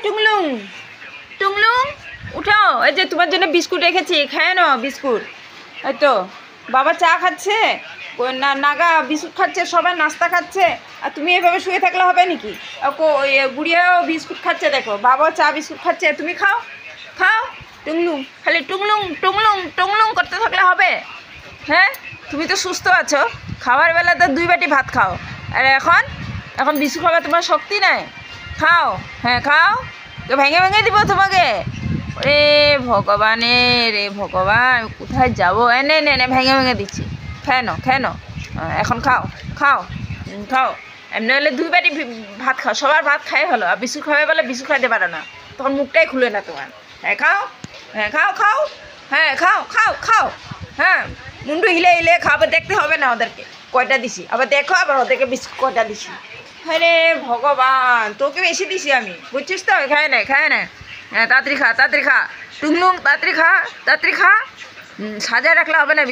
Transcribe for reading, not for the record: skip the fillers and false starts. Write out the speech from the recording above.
টুংলুং টুংলুং উঠাও, এই যে তোমার জন্য বিস্কুট রেখেছি, খেয়ে নাও বিস্কুট। এই তো বাবা চা খাচ্ছে, নাগা বিস্কুট খাচ্ছে, সবাই নাস্তা খাচ্ছে, আর তুমি এভাবে শুয়ে থাকলে হবে নাকি? বুড়িয়াও বিস্কুট খাচ্ছে, দেখো বাবাও চা বিস্কুট খাচ্ছে, তুমি খাও খাও। টুংলুং, খালি টুংলুং টুংলুং টুংলুং করতে থাকলে হবে? হ্যাঁ, তুমি তো সুস্থ আছো, খাওয়ার বেলা তো 2 বাটি ভাত খাও, আর এখন এখন বিস্কুট খাবে, তোমার শক্তি নাই। খাও, হ্যাঁ খাও, তো ভেঙে ভেঙে দিব তোমাকে। রে ভগবানে রে ভগবান, কোথায় যাবো? এনে নে নে ভেঙে ভেঙে দিচ্ছি, খেয়ে নাও খেয়ে নাও। এখন খাও খাও খাও, এমনি হলে 2 বাটি ভাত খাও, সবার ভাত খাই হলো, আর বিস্কুট খাবে বলে বিস্কুট খাইতে পারো না, তখন মুখটাই খুলে না তোমার। হ্যাঁ খাও, হ্যাঁ খাও খাও, হ্যাঁ খাও খাও খাও, হ্যাঁ মুন্ডু হিলে হিলে খাবার দেখতে হবে না ওদেরকে কয়টা দিছি, আবার দেখো আবার ওদেরকে বিস্কুট কয়টা দিছি। হ্যাঁ রে ভগবান, তোকে বেশি দিছি আমি, বুঝছিস তো? খায় না খায় না, হ্যাঁ তাড়াতাড়ি খা তাড়াতাড়ি খা, টুংলুং তাড়াতাড়ি খা তাড়াতাড়ি খা, সাজায় রাখলে হবে না।